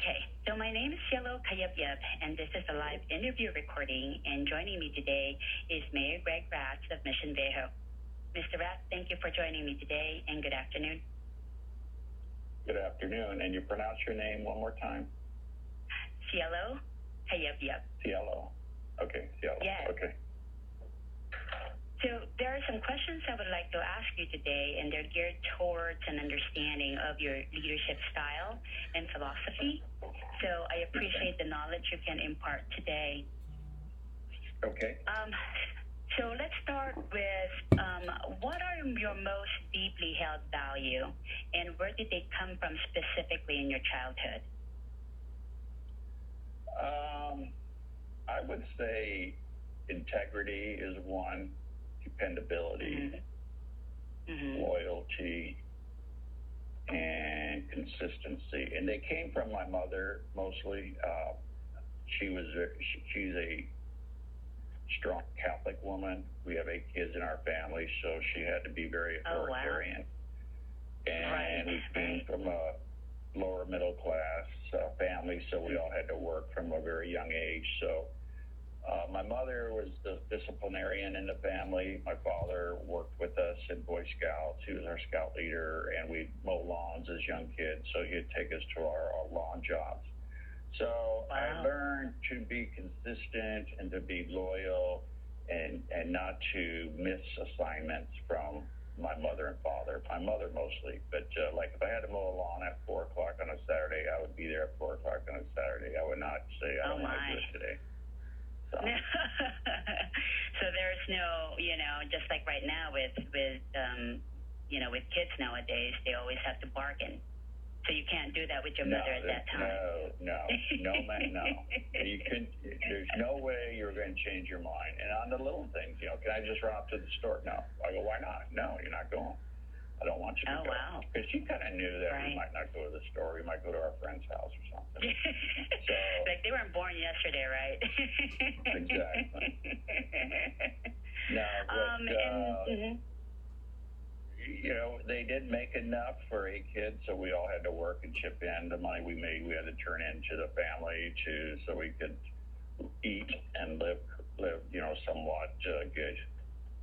Okay, so my name is Cielo Kayabyab, and this is a live interview recording. And joining me today is Mayor Greg Raths of Mission Viejo. Mr. Raths, thank you for joining me today, and good afternoon. Good afternoon, and you pronounce your name one more time? Cielo Kayabyab. Cielo. Okay, Cielo. Yes. Okay. So there are some questions I would like to ask you today, and they're geared towards an understanding of your leadership style and philosophy. So I appreciate the knowledge you can impart today. Okay. So let's start with what are your most deeply held value, and where did they come from specifically in your childhood? I would say integrity is one, dependability, loyalty, and consistency. And they came from my mother mostly. She's a strong Catholic woman. We have 8 kids in our family, so she had to be very authoritarian. Oh, wow. And we came from a lower middle class family, so we all had to work from a very young age. So my mother was the disciplinarian in the family. My father worked with us in Boy Scouts. He was our scout leader, and we'd mow lawns as young kids, so he'd take us to our lawn jobs. So I learned to be consistent and to be loyal and not to miss assignments from my mother and father. My mother mostly, but like if I had to mow a lawn at 4 o'clock on a Saturday, I would be there at 4 o'clock on a Saturday. I would not say I don't want to do it today. So. So there's no, just like right now with kids nowadays, they always have to bargain. So you can't do that with your mother at that time. No, man, no. There's no way you're going to change your mind. And on the little things, can I just run up to the store? No. I go, why not? No, you're not going. I don't want you to go. Wow. Because she kind of knew that we might not go to the store. We might go to our friend's house or something. So, like they weren't born yesterday, right? Exactly. No, but, they did make enough for 8 kids, so we all had to work and chip in. The money we made, we had to turn into the family so we could eat and live, somewhat good.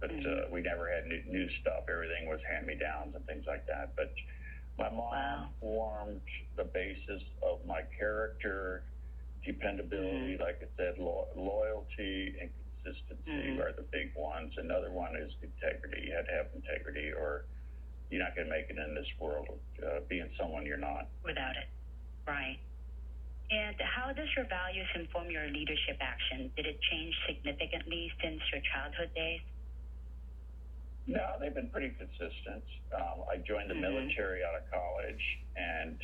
But we never had new stuff. Everything was hand-me-downs and things like that. But my mom formed the basis of my character, dependability, like I said, loyalty and consistency are the big ones. Another one is integrity. You have to have integrity, or you're not going to make it in this world being someone you're not. Without it. Right. And how does your values inform your leadership action? Did it change significantly since your childhood days? No, they've been pretty consistent. I joined the military out of college, and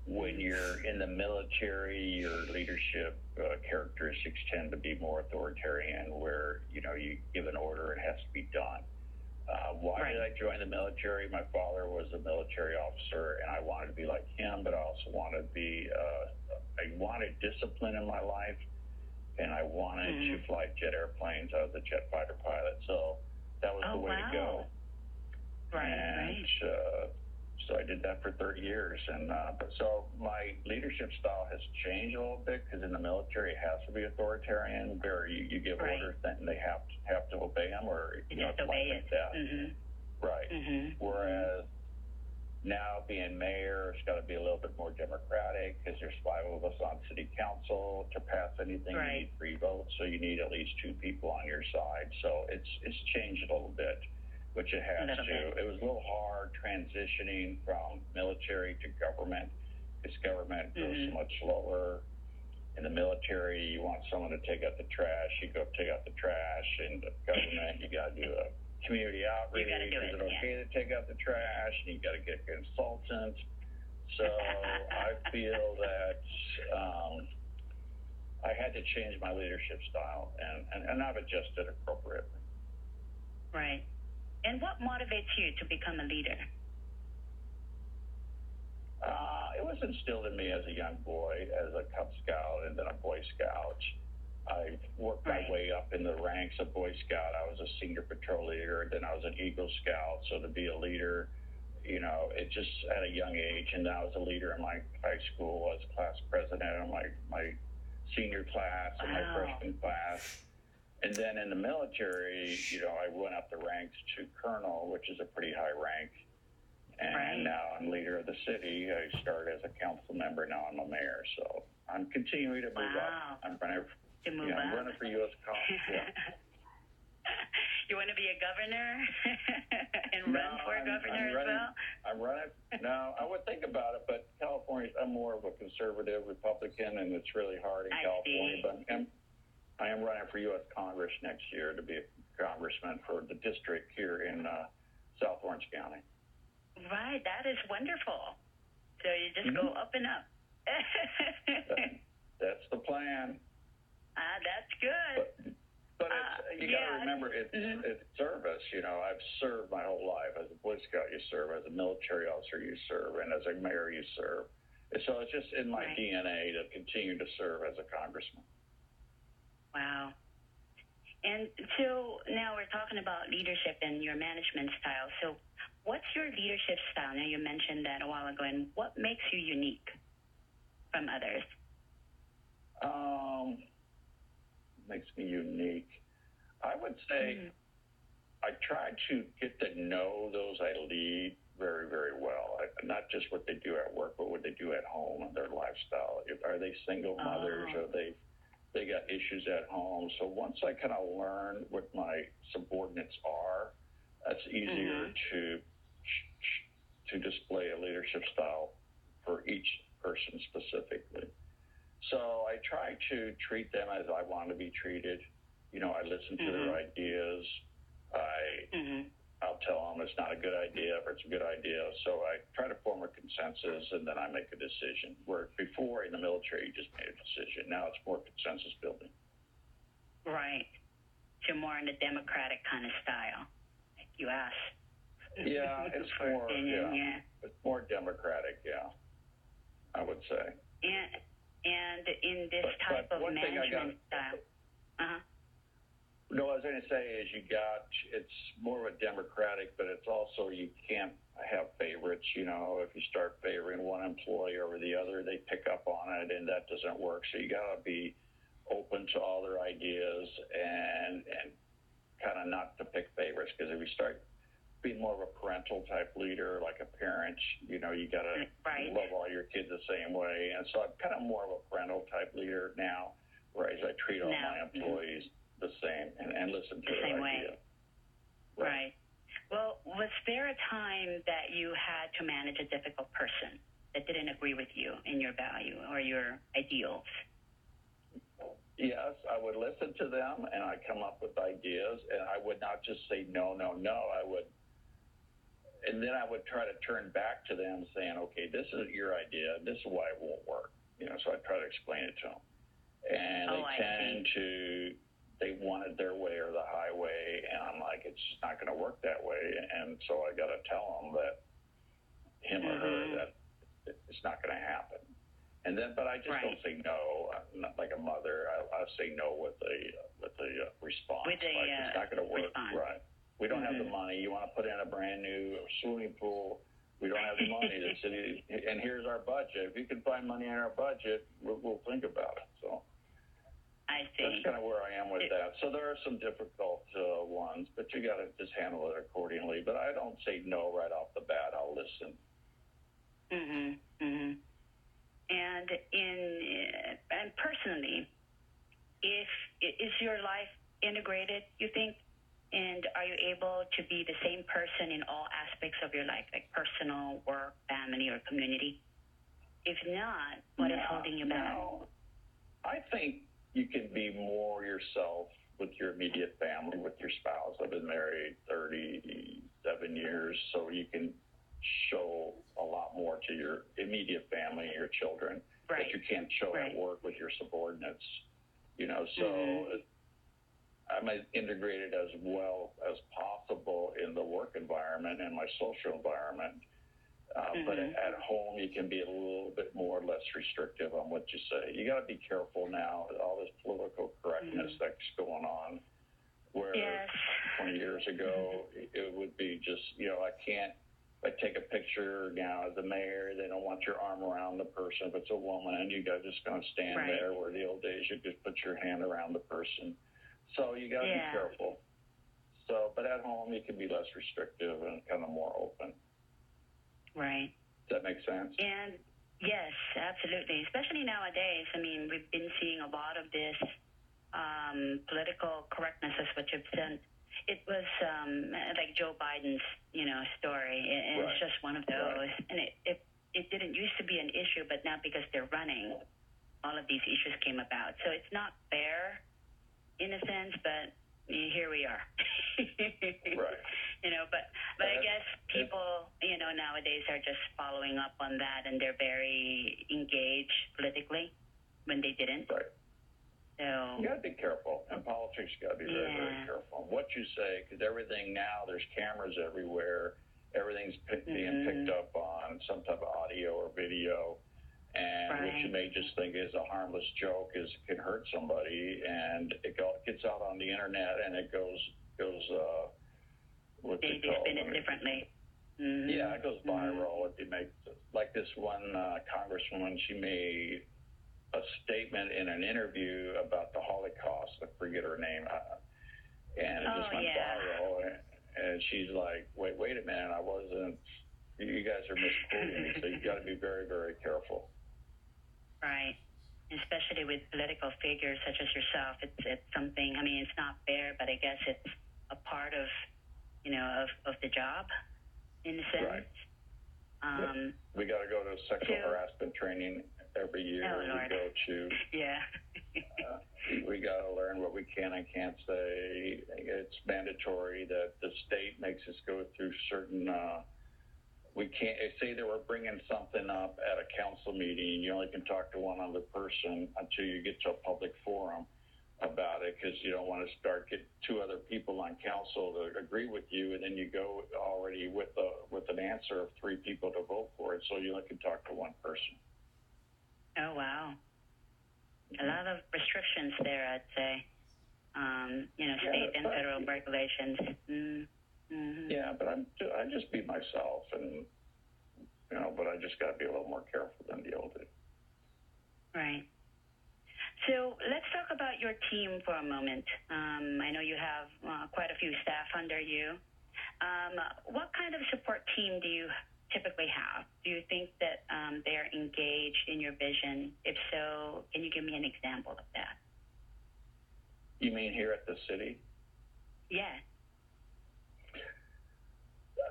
when you're in the military, your leadership characteristics tend to be more authoritarian, where you give an order, it has to be done. Why did I join the military? My father was a military officer, and I wanted to be like him, but I also wanted to be. I wanted discipline in my life, and I wanted to fly jet airplanes. I was a jet fighter pilot, so that was the way to go. Right. So I did that for 30 years, and so my leadership style has changed a little bit, because in the military it has to be authoritarian, where you give orders and they have to obey them, or you have to obey it. Right. Whereas now being mayor, it's got to be a little bit more democratic, because there's 5 of us on city council. To pass anything, you need 3 votes, so you need at least 2 people on your side. So it's changed a little bit, which it has to. It was a little hard transitioning from military to government, because government goes so much slower. In the military, you want someone to take out the trash, you go take out the trash. In the government, you got to do a community outreach. Is it okay to take out the trash? And you got to get a consultant. So I feel that I had to change my leadership style, and I've adjusted appropriately. Right. And what motivates you to become a leader? It was instilled in me as a young boy, as a Cub Scout and then a Boy Scout. I worked my way up in the ranks of Boy Scout. I was a senior patrol leader, and then I was an Eagle Scout. So to be a leader, it just at a young age, and I was a leader in my high school, as class president of my senior class and my freshman class. And then in the military, I went up the ranks to colonel, which is a pretty high rank. And now I'm leader of the city. I started as a council member. Now I'm a mayor. So I'm continuing to move up. I'm running for U.S. Congress. Yeah. You want to be a governor and run for a governor as well? I'm running. No, I would think about it, but California, I'm more of a conservative Republican, and it's really hard in California. See. But I am running for U.S. Congress next year to be a congressman for the district here in South Orange County. Right, that is wonderful. So you just go up and up. That's the plan. That's good. But you got to remember, it's service. I've served my whole life. As a Boy Scout, you serve. As a military officer, you serve. And as a mayor, you serve. And so it's just in my DNA to continue to serve as a congressman. Wow. And so now we're talking about leadership and your management style. So what's your leadership style? Now, you mentioned that a while ago. And what makes you unique from others? Makes me unique. I would say I try to get to know those I lead very, very well. Not just what they do at work, but what they do at home and their lifestyle. Are they single mothers? Are they got issues at home? So once I kind of learn what my subordinates are, that's easier to display a leadership style for each person specifically. So I try to treat them as I want to be treated. I listen to their ideas. I'll tell them it's not a good idea or it's a good idea. So I try to form a consensus, and then I make a decision. Where before in the military, you just made a decision. Now it's more consensus building. Right. So more in the democratic kind of style, like you asked. Yeah, it's more. It's more democratic. Yeah, I would say. And in this type of management style. No, what I was going to say is it's more of a democratic, but it's also you can't have favorites. If you start favoring one employee over the other, they pick up on it, and that doesn't work. So you got to be open to all their ideas and kind of not to pick favorites, because if you start being more of a parental type leader, like a parent, you got to love all your kids the same way. And so I'm kind of more of a parental type leader now, whereas I treat all my employees the same and listen to their ideas. Right. Well, was there a time that you had to manage a difficult person that didn't agree with you in your value or your ideals? Yes, I would listen to them, and I'd come up with ideas, and I would not just say no, no, no. And then I would try to turn back to them saying, okay, this is your idea. This is why it won't work. So I try to explain it to them. And they wanted their way or the highway. And I'm like, it's just not going to work that way. And so I got to tell them that him or her, that it's not going to happen. And then, but I just don't say no. I'm not like a mother. I say no with a response. It's not going to work. Response. Right. We don't have the money. You want to put in a brand new swimming pool. We don't have the money. The city, and here's our budget. If you can find money in our budget, we'll think about it. So I see. That's kind of where I am with that. So there are some difficult ones, but you got to just handle it accordingly. But I don't say no right off the bat. I'll listen. And personally, is your life integrated, you think? And are you able to be the same person in all aspects of your life, like personal, work, family, or community? If not, what is holding you back? No. I think you can be more yourself with your immediate family, with your spouse. I've been married 37 years, so you can show a lot more to your immediate family and your children that you can't show at work with your subordinates. So I'm integrated as well as possible in the work environment and my social environment. But at home, you can be a little bit more or less restrictive on what you say. You got to be careful now with all this political correctness that's going on, where 20 years ago, it would be just, I can't Like take a picture now as the mayor, they don't want your arm around the person. If it's a woman, you guys just going to stand Right. there, where the old days you just put your hand around the person. So you got to be careful. So, but at home you can be less restrictive and kind of more open. Right. Does that make sense? And yes, absolutely. Especially nowadays. I mean, we've been seeing a lot of this political correctness, is what you've said. It was like Joe Biden's, story, and Right. it's just one of those. Right. And it didn't used to be an issue, but now because they're running, all of these issues came about. So it's not fair, in a sense, but here we are. Right. But I guess people, nowadays are just following up on that, and they're very engaged politically when they didn't. Right. So you got to be careful, and politics got to be very, very careful. What you say, because everything now, there's cameras everywhere. Everything's being picked up on some type of audio or video, and what you may just think is a harmless joke can hurt somebody, and it gets out on the internet, and it goes. They spin it differently. Mm-hmm. Yeah, it goes viral. It makes, like this one congresswoman, she made a statement in an interview about the Holocaust. I forget her name, and it just went viral. And she's like, "Wait a minute! I wasn't. You guys are misquoting me. So you got to be very, very careful." Right, especially with political figures such as yourself. It's something. I mean, it's not fair, but I guess it's a part of, of the job, in a sense. Right. We got to go to sexual harassment training every year. We go to we got to learn what we can and can't say. It's mandatory that the state makes us go through certain. We can't say that we're bringing something up at a council meeting. You only can talk to one other person until you get to a public forum about it, because you don't want to get two other people on council to agree with you, and then you go already with an answer of three people to vote for it. So you only can talk to one person. Oh wow, a lot of restrictions there, I'd say. State and federal regulations. Mm-hmm. Yeah, but I just be myself, and but I just got to be a little more careful than the old days. Right. So let's talk about your team for a moment. I know you have quite a few staff under you. What kind of support team do you typically have? Do you think that they're engaged in your vision? If so, can you give me an example of that? You mean here at the city? Yeah.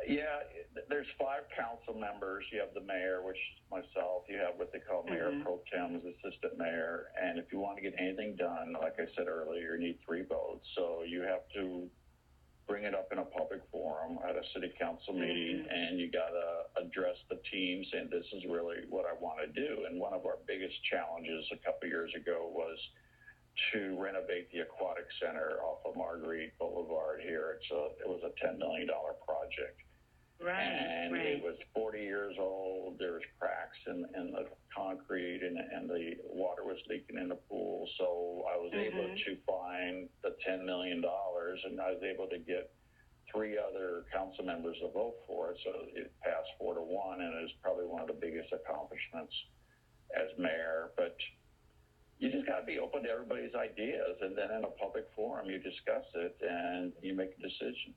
Yeah, there's 5 council members. You have the mayor, which is myself. You have what they call mayor pro tem, assistant mayor. And if you want to get anything done, like I said earlier, you need 3 votes. So you have to bring it up in a public forum at a city council meeting, and you got to address the team saying, this is really what I want to do. And one of our biggest challenges a couple years ago was to renovate the aquatic center off of Marguerite Boulevard here. It was a $10 million project. Right. And it was 40 years old. There was cracks in the concrete, and the water was leaking in the pool. So I was able to find the $10 million, and I was able to get 3 other council members to vote for it. So it passed 4-1, and it was probably one of the biggest accomplishments as mayor. But you just got to be open to everybody's ideas, and then in a public forum, you discuss it and you make a decision.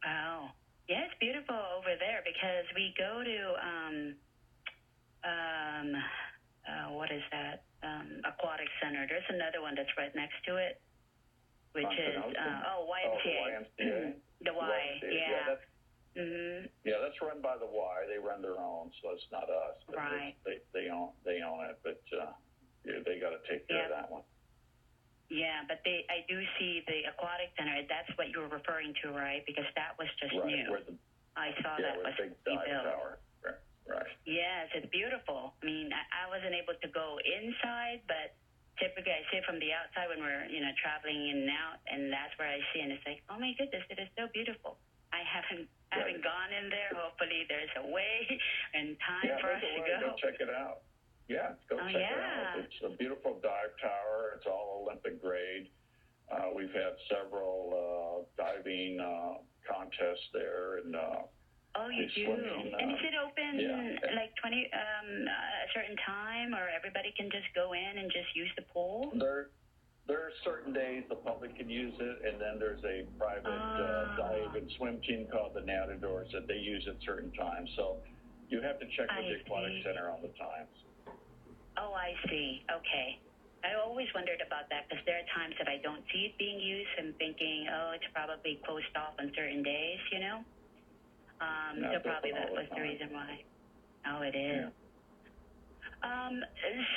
Wow. Yeah, it's beautiful over there, because we go to, what is that? Aquatic Center. There's another one that's right next to it, which is, YMCA. The Y, yeah. Yeah, that's run by the Y. They run their own, so it's not us. Right. They own it, but they got to take care of that one. Yeah, but I do see the aquatic center. That's what you were referring to, right? Because that was just new. I saw that was big dive tower. Right. Yes, it's beautiful. I mean, I wasn't able to go inside, but typically I see it from the outside when we're traveling in and out, and that's where I see, and it's like, oh my goodness, it is so beautiful. I haven't gone in there. Hopefully, there's a way and time for us to go. Go check it out. Yeah, go check it out. It's a beautiful dive tower. It's all Olympic grade. We've had several diving contests there, and Oh, you do. Swimming, And is it open like 20 a certain time, or everybody can just go in and just use the pool? There are certain days the public can use it, and then there's a private dive and swim team called the Natadors that they use at certain times. So you have to check with the aquatic center on the times. Oh, I see. Okay. I always wondered about that because there are times that I don't see it being used. I'm thinking, oh, it's probably closed off on certain days, you know? So probably that was the reason why. Oh, it is. Yeah.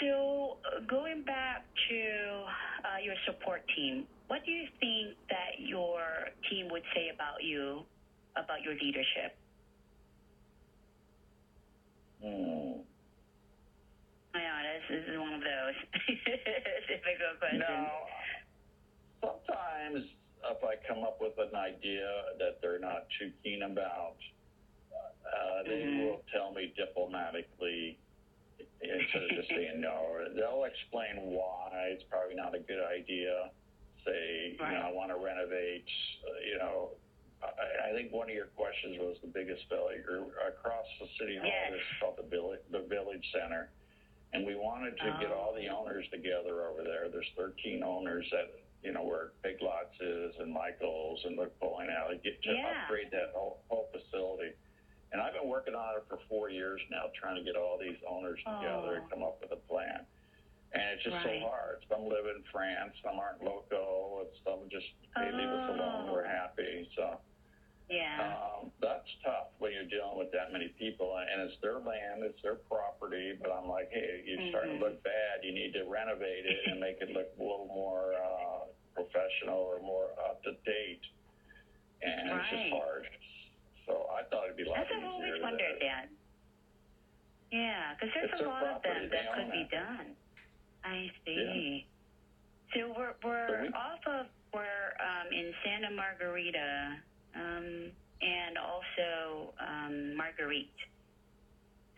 So going back to your support team, what do you think that your team would say about you, about your leadership? Yeah, this is one of those difficult questions. No, sometimes if I come up with an idea that they're not too keen about, they will tell me diplomatically instead of just saying no. They'll explain why it's probably not a good idea. Say, I want to renovate, I think one of your questions was the biggest failure. Across the city hall, this is called the Village Center. And we wanted to get all the owners together over there. There's 13 owners that, where Big Lots is and Michael's and the bowling alley, to upgrade that whole facility. And I've been working on it for 4 years now, trying to get all these owners together and come up with a plan. And it's just so hard. Some live in France, some aren't local, and some just, they leave us alone, we're happy. So that's tough when you're dealing with that many people. And it's their land, it's their property, but I'm like, hey, you're starting to look bad. You need to renovate it and make it look a little more professional or more up to date. And it's just hard. So I thought it'd be a lot easier. I've always wondered that. Yeah, because there's a lot of them that could be done. I see. Yeah. So we're off of, we're in Santa Margarita and also Marguerite.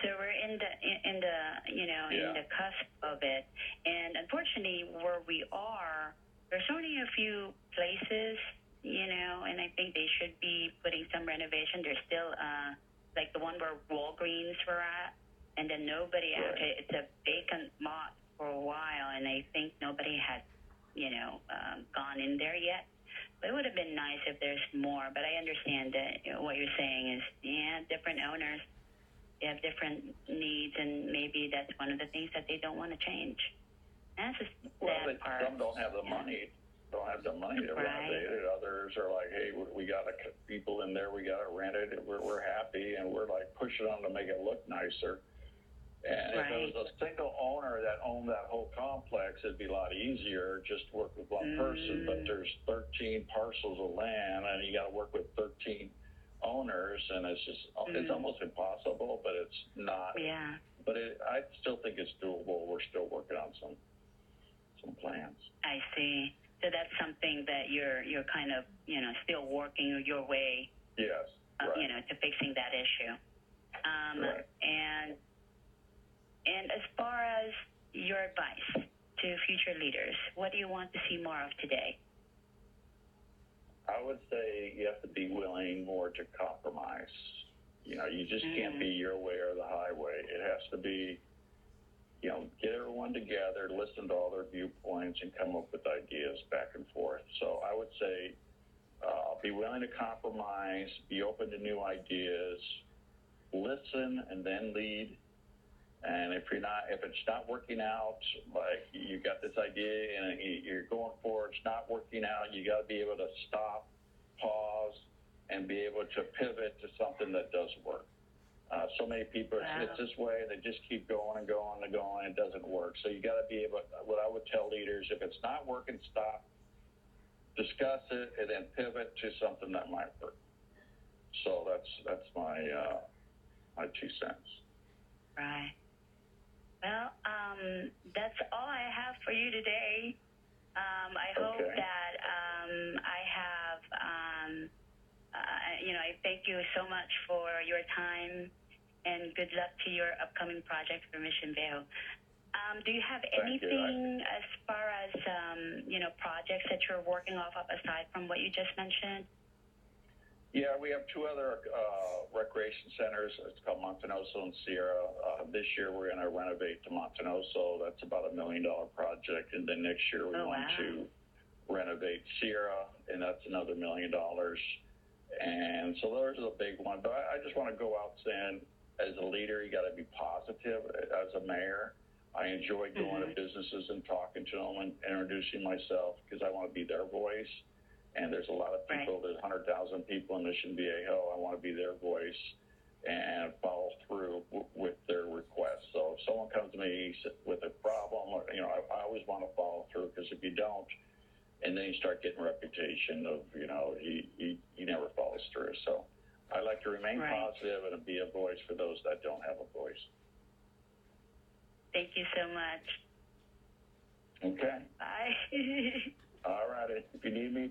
So we're in the cusp of it. And unfortunately, where we are, there's only a few places, and I think they should be putting some renovation. There's still like the one where Walgreens were at, and then nobody actually, it's a vacant lot for a while, and I think nobody had, gone in there yet. But it would have been nice if there's more, but I understand that what you're saying is, different owners, they have different needs, and maybe that's one of the things that they don't want to change. That's a sad part. Some don't have the money. Don't have the money to renovate it. Others are like, hey, we got people in there, we got to rent it. We're happy, and we're like pushing them to make it look nicer. And if it was a single owner that owned that whole complex, it'd be a lot easier just to work with one person. But there's 13 parcels of land, and you got to work with 13 owners, and it's just it's almost impossible. But it's not. Yeah. But I still think it's doable. We're still working on some plans. I see. So that's something that you're kind of still working your way. Yes. To fixing that issue. And as far as your advice to future leaders, what do you want to see more of today? I would say you have to be willing more to compromise. You just can't be your way or the highway. It has to be, get everyone together, listen to all their viewpoints, and come up with ideas back and forth. So I would say be willing to compromise, be open to new ideas, listen, and then lead. And if it's not working out, like you got this idea and you're going for it, it's not working out, you got to be able to stop, pause, and be able to pivot to something that does work. So many people, it's this way, they just keep going and going and going, it doesn't work. So you got to be able, what I would tell leaders, if it's not working, stop, discuss it, and then pivot to something that might work. So that's my 2 cents. Right. Well, that's all I have for you today. I hope that I have, I thank you so much for your time, and good luck to your upcoming project for Mission Viejo. Do you have anything as far as, projects that you're working off of aside from what you just mentioned? Yeah, we have two other recreation centers. It's called Montanoso and Sierra. This year we're going to renovate the Montanoso. That's about $1 million project. And then next year we want to renovate Sierra, and that's another $1 million. And so those are the big ones. But I just want to go out saying, as a leader, you got to be positive. As a mayor, I enjoy going to businesses and talking to them and introducing myself because I want to be their voice. And there's a lot of people, there's 100,000 people in Mission Viejo. I want to be their voice and follow through with their requests. So if someone comes to me with a problem, or, I always want to follow through, because if you don't, and then you start getting a reputation of, he never follows through. So I like to remain positive and be a voice for those that don't have a voice. Thank you so much. Okay. Bye. All righty. If you need me,